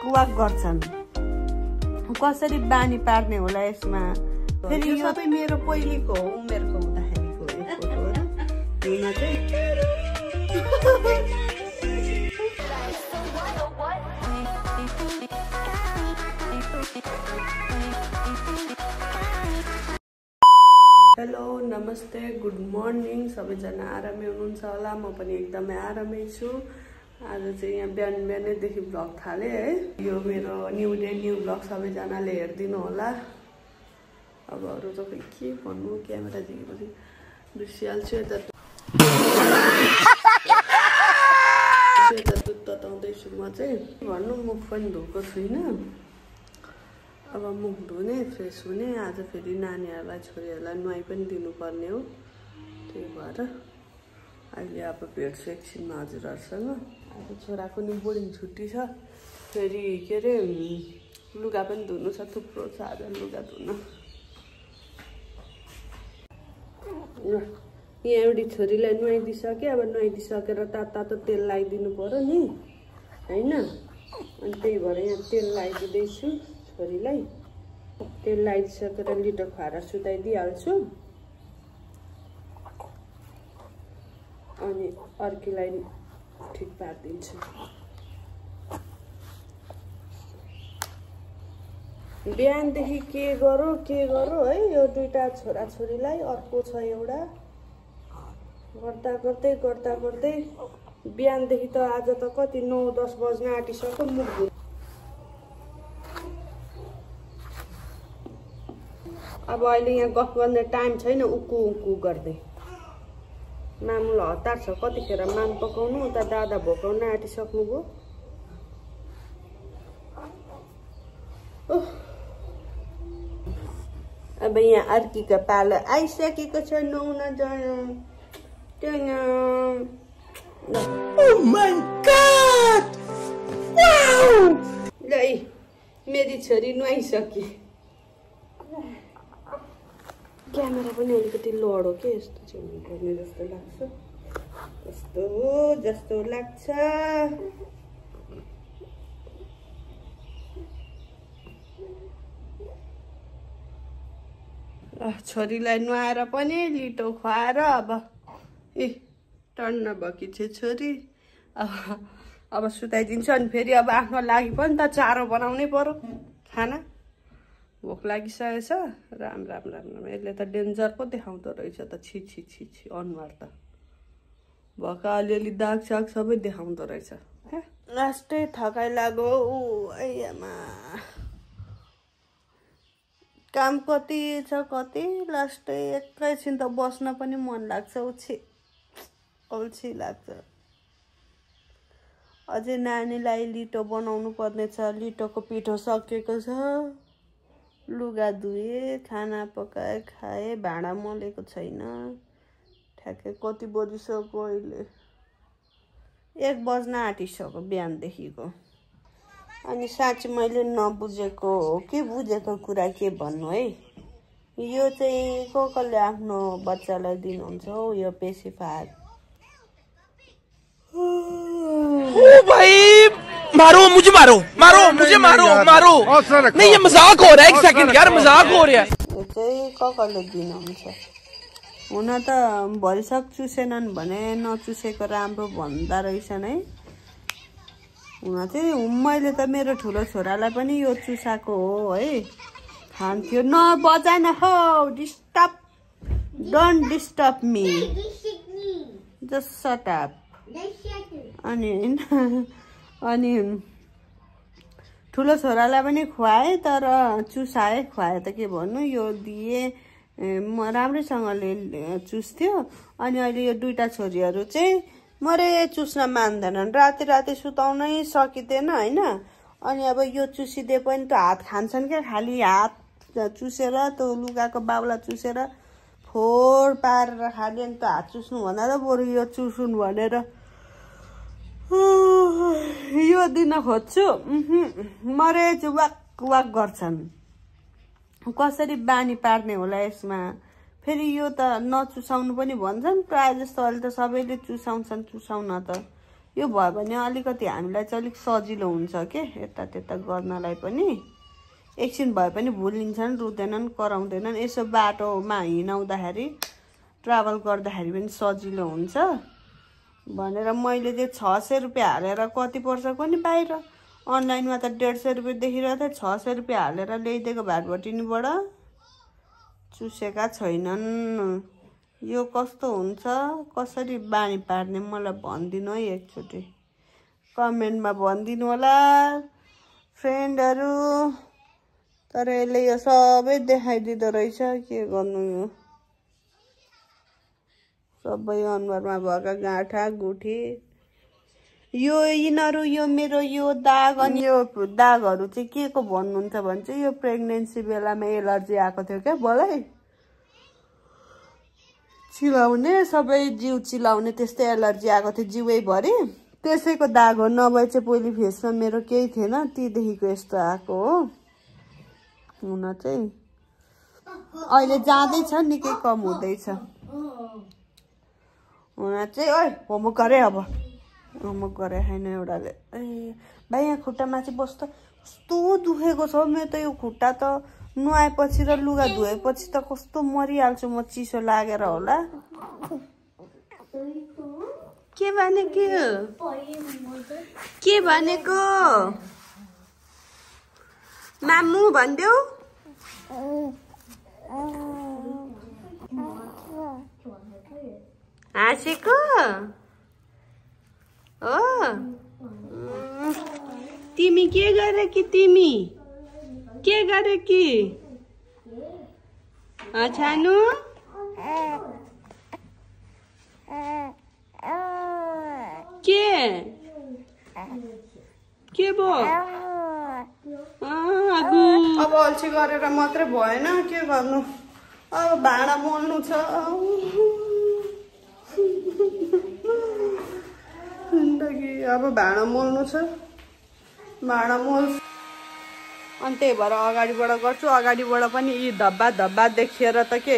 Walk गर्छन् कसरी बानी पार्ने होला यसमा फेरि यो सबै मेरो पहिलेको उमेरको हुँदाखेरिको यो फोटोहरु हुन चाहिँ हेलो नमस्ते गुड मर्निङ सबैजना आरामै हुनुहुन्छ होला म पनि एकदमै आरामै छु आज चाहिँ यहाँ बिहान बिहानैदेखि भ्लग थाले है यो मेरो न्यू डे न्यू भ्लग सबैजनाले हेर्दिनु होला अब अरु त के भन्नु क्यामेरा देखेपछि बिर्सिहाल्छु यता दुध तताउँदैछु म चाहिँ भन्नु मुख पनि धोएको छुइनँ अब मुख धुने फ्रेस हुने आज फेरि नानीहरूलाई छोरीहरूलाई नुहाइ पनि दिनुपर्ने हो त्यही भएर अहिले अब भेट्छु एकछिनमा हजुरहरूसँग अब छोराको नि बोर्डिङ छुट्टी छ फेरि के अरे लुगा पनि धुनु छ थुप्रो छ आज लुगा धुन यहाँ एउटी छोरीलाई नुहाइदिइसकेँ अब नुहाइदिइसकेर तातो तेल लगाइदिनु पर्यो नि होइन अनि त्यही भएर यहाँ तेल लगाइदिँदैछु छोरीलाई तेल लगाइसकेर लिटो खुवाएर सुताइदिइहाल्छु अनि अर्कीलाई ठिक पारिदिन्छु बिहानदेखि के गरौँ है यो दुईटा छोराछोरीलाई अर्को छ एउटा गर्दा गर्दै बिहानदेखि त आज त कति 9-10 बज्न आँटिसक्यो मुख धुनु अब अहिले यहाँ गफ गर्ने टाइम छैन उकु गर्दै मामुलाई हतार छ कतिखेर माम पकाउनु उता दादा भोकाउन आँटिसक्नुभयो अब यहाँ अर्कीको पालो आइसकेको छ नुहाउन जान Oh my God! Wow! ल मेरी छोरी नुहाइसके क्यामेरा पनि अलिकति लडो के यस्तो चाहिँ हुनुपर्ने जस्तो लाग्छ जस्तो लाग्छ छोरीलाई नुहाएर पनि लिटो खुवाएर अब टन्न भकी छ छोरी अब सुताइदिन्छु अनि फेरि अब आफ्नो लागि पनि त चारो बनाउनै पर्यो खाना भोक लागिसकेको छ राम यसले त डेन्जर पो देखाउँदो रहेछ त छि अनुहार त भएका अलिअलि दाग साग सबै देखाउँदो रहेछ लास्टै थकाइ लाग्यो आमा काम कति छ कति लास्टै एकैछिन त बस्न पनि मन लाग्छ अल्छी लाग्छ अझै नानीलाई लिटो बनाउनु पर्ने छ लिटोको पिठो सकिएको छ लुगा धुए खाना पकाए खाए भाँडा मलेको छैन ठ्याक्कै कति बजिसक्यो अहिले 1 बज्न आँटिसक्यो बिहानदेखिको अनि साँच्चै मैले नबुझेको हो कि बुझेको कुरा के भन्नु है यो चाहिँ कसले आफ्नो बच्चालाई दिनुहुन्छ हौ यो पेसिफायर ओ भाई मुझे मारो नहीं ये मजाक हो रहा है 1 सेकंड यार मजाक हो रहा है यो चाहिँ कसले दिनुहुन्छ हुन त भरिसक चुसेनन् भने नचुसेको राम्रो भन्दा रहेछन् है हुन चाहिँ मैले त मेरो ठुलो छोरालाई पनि यो चुसाको हो है खान्थ्यो नबजान हो don't disturb me just shut up अनि ठुलो छोरालाई पनि खुवाए तर चुसाए खुवाए त के भन्नु यो दिए म राम्रैसँगले चुस्थ्यो अनि अहिले यो दुईटा छोरीहरू चाहिँ मरे चुस्न मान्दैनन् राति सुताउनै सकिँदैन हैन अनि अब यो चुसिदे पनि त हात खान्छन् के खाली हात चुसेर त्यो लुगाको बाउला चुसेर फोर पारेर खाली अनि त हात चुस्नु भन्दा त बरु यो चुसुन भनेर यो दिन खोज्छु मरे चाहिँ वाक गर्छन् कसरी बानी पार्ने होला यसमा फेरि यो त नचुसाउनु पनि भन्छन् प्राय जस्तो अहिले त सबैले चुसाउँछन् चुसाउन त यो भयो भने अलिकति हामीलाई चाहिँ अलिक सजिलो हुन्छ के यता त्यता गर्नलाई पनि एकछिन भए पनि भुलिन्छन् रुँदैनन् कराउँदैनन् यसो बाटोमा हिँडाउँदाखेरि ट्राभल गर्दाखेरि पनि सजिलो हुन्छ भनेर मैले चाहिँ 600 रुपियाँ हालेर कति पर्छ पनि बाहिर अनलाइनमा त 150 रुपियाँ देखिरहेको थियो 600 रुपियाँ हालेर ल्याइदिएको भाटभटिनीबाट चुसेका छैनन् यो कस्तो हुन्छ कसरी बानी पार्ने मलाई भनिदिनु है एकचोटि कमेन्टमा भनिदिनु होला फ्रेन्डहरु तर यसले यो सबै देखाइदिँदो रहेछ के गर्नु यो सबै अनुहारमा भएका गाँठा गुठी यो यिनीहरू यो मेरो यो दाग अनि यो दागहरू चाहिँ के को भन्नुहुन्छ भने चाहिँ यो प्रेग्नेन्सी बेलामा एलर्जी आएको थियो क्या मलाई चिलाउने सबै जिउ चिलाउने त्यस्तै एलर्जी आएको थियो जिउैभरि त्यसैको दाग हो नभए चाहिँ पहिले फेसमा मेरो केही थिएन तीदेखिको यस्तो आएको हो हुन चाहिँ अहिले जाँदैछ निकै कम हुँदैछ हुन चाहिँ ओइ होमवर्क गरे अब होमवर्क गरे हैन एउटाले ए भाइ यहाँ खुट्टामा चाहिँ बस्दा कस्तो दुखेको छ मेरो त यो खुट्टा त नुहाएपछि र लुगा धोएपछि त कस्तो मरिहाल्छु म चिसो लागेर होला के भनेको मामु भन्देऊ हाँसेको हो तिमी के गरे कि तिमी के गरे कि छानु के भो अब अल्छी गरेर मात्रै भएन के गर्नु अब भाँडा मोल्नु छ अब भाँडा मोल्नु छ भाँडा मोल अनि त्यही भएर अगाडिबाट गर्छु अगाडिबाट पनि यी धब्बा धब्बा देखेर त के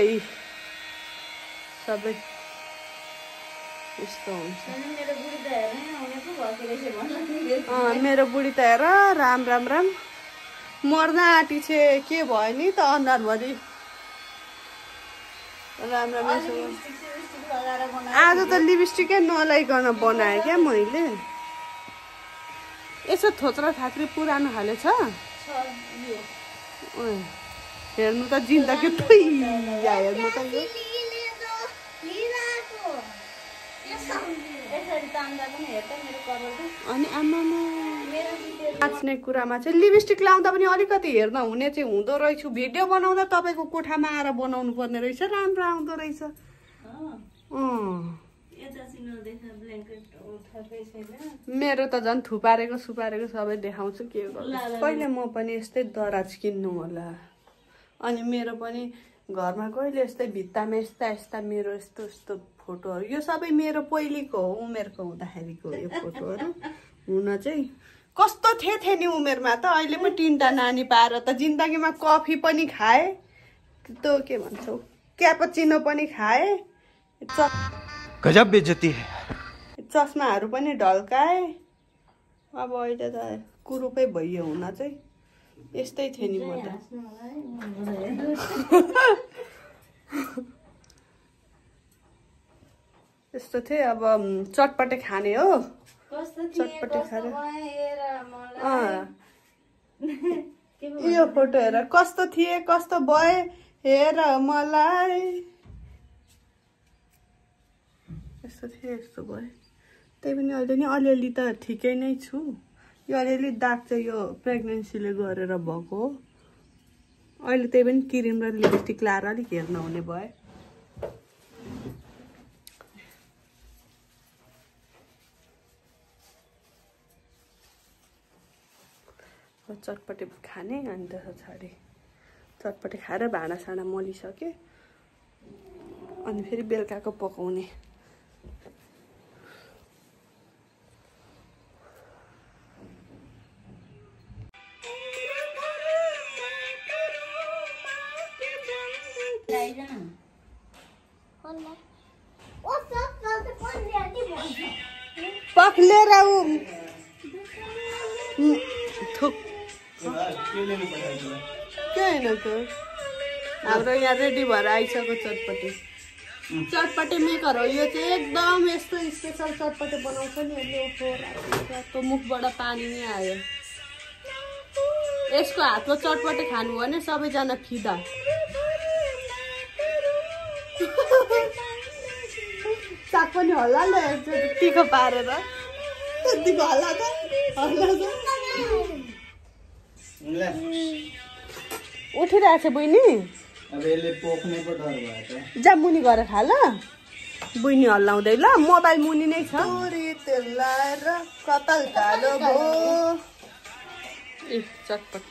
सबै यस्तो हुन्छ मेरो बुढी त हेर राम राम राम मर्न आँटी छे के भयो नि त अनुहारभरि राम राम आज त लिपस्टिकै नलाइकन बनाएँ क्या मैले यसो थोत्रा थाक्री पुरानो खाले छ हेर्नु त जिन्दगी हेर्नु त यो अनि आमामा नाच्ने कुरामा चाहिँ लिपस्टिक लाउँदा पनि अलिकति हेर्न हुने चाहिँ हुँदो रहेछु भिडियो बनाउँदा तपाईँको कोठामा आएर बनाउनु पर्ने रहेछ राम्रो आउँदो रहेछ मेरो त झन् थुपारेको सुपारेको सबै देखाउँछु के गर्नु कहिले म पनि यस्तै दराज किन्नु होला अनि मेरो पनि घरमा कहिले यस्तै भित्तामा यस्ता यस्ता मेरो यस्तो यस्तो फोटोहरू यो सबै मेरो पहिलेको हो उमेरको हुँदाखेरिको यो फोटोहरू हुन चाहिँ कस्तो थिए नि उमेरमा त अहिले पो 3टा नानी पाएर त जिन्दगीमा कफी पनि खाए त्यो के भन्छौ क्यापुचिनो पनि खाए गजब बेइज्जती है चस्माहरू पनि ढल्काए अब अहिले त कुरुपै भइयो हुन चाहिँ यस्तै थियो नि म त यस्तो थिए अब चटपटे खाने हो चटपटे खाने यो फोटो हेर कस्तो थिए कस्तो भए हेर मलाई यस्तो थिए यस्तो भए त्यही पनि अहिले नि अलिअलि त ठिकै नै छु यो अलिअलि दाग चाहिँ यो प्रेग्नेन्सीले गरेर भएको हो अहिले त्यही पनि क्रिम र लिपस्टिक लाएर अलिक हेर्न हुने भयो चटपटे खाने अनि त्यस पछाडि चटपटे खाएर भाँडासाँडा मोलिसकेँ अनि फेरि बेलुकाको पकाउने लिएर आऊ थुक के होइन त हाम्रो यहाँ रेडी भएर आइसक्यो चटपटे चटपटे मेकर हो यो चाहिँ एकदम यस्तो स्पेसल चटपटे बनाउँछ नि यसले मुखबाट पानी नै आयो यसको हातमा चटपटे खानु हो भने सबैजना फिदा साग पनि हल्ला तिखो पारेर तिखो हल्ला त उठिरहेको छ बहिनी जा मुनि गएर खा ल बहिनी हल्लाउँदै ल मोबाइल मुनि नै छ तेल लाएर कपाल कालो भयो चटपट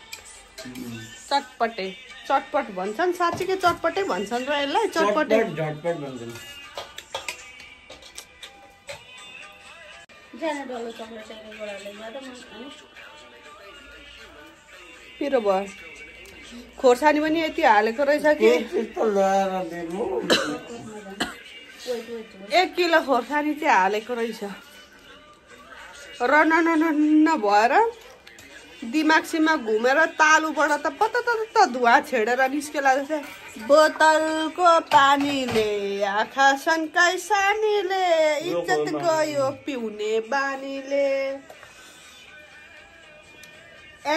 चटपटे चटपट भन्छन् साँच्चीकै चटपटै भन्छन् र यसलाई चटपटे झटपट भन्छन् पिरो भयो खोर्सानी पनि यति हालेको रहेछ कि 1 किलो खोर्सानी चाहिँ हालेको रहेछ र न भएर दिमाग सिमाग घुमेर तालुबाट त पत्ता धुवा छेडेर निस्केला जस्तै बोतलको पानीले आँखा सन्काई सानीले इज्जत गयो पिउने बानीले @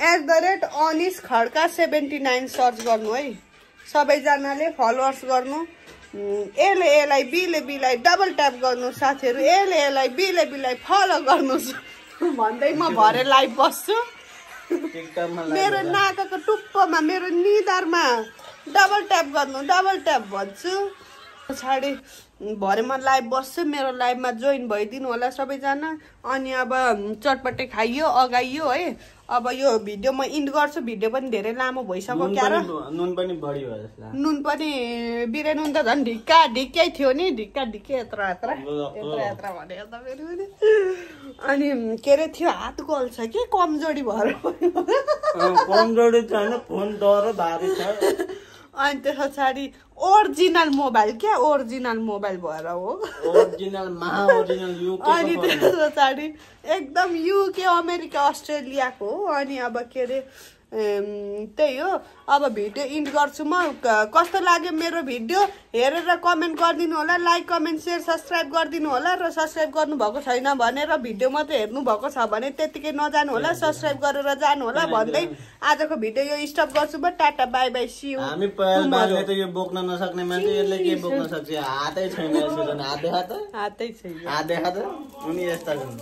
अनिस खड्का 79 सर्च गर्नु है सबैजनाले फलोवर्स गर्नु एले एलाई बीले बीलाई डबल ट्याप गर्नु साथीहरु एले एलाई बीले बीलाई फलो गर्नु भन्दै म भरे लाइभ बस्छु मेरो नाकको टुप्पोमा मेरो निधारमा डबल ट्याप भन्छु पछाडि भरे म लाइभ बस्छु मेरो लाइभमा जोइन भइदिनु होला सबैजना अनि अब चटपटे खाइयो अगाइयो है अब यो भिडियो म इन्ड गर्छु भिडियो पनि धेरै लामो भइसक्यो क्यार नुन पनि बढी भयो जस्तो नुन पनि बिरे नुन त झन् ढिक्कै थियो नि ढिक्कै यत्रा भने त फेरि अनि के रे थियो हात गल्छ के कमजोरी भएर कमजोरी छैन फोन डर भारी छ अनि त्यस पछाडि ओरिजिनल मोबाइल क्या ओरिजिनल मोबाइल भएर हो अनि त्यस पछाडि एकदम युके अमेरिका अस्ट्रेलियाको हो अनि अब के अरे त्यही हो अब भिडियो इन्ड गर्छु म कस्तो लाग्यो मेरो भिडियो हेरेर कमेन्ट गरिदिनु होला लाइक कमेन्ट सेयर सब्स्क्राइब गरिदिनु होला र सब्स्क्राइब गर्नु भएको छैन भने र भिडियो मात्रै हेर्नु भएको छ भने त्यतिकै नजानु होला सब्स्क्राइब गरेर जानु होला भन्दै आजको भिडियो यो स्टप गर्छु म Tata bye bye C you हामी पहिलबारले त यो बोक्न नसक्ने मान्छे यसले के बोक्न सक्छ हातै छैन यसो जन हातै छैन हातै छैन हात देखा त उनी यस्ता छन्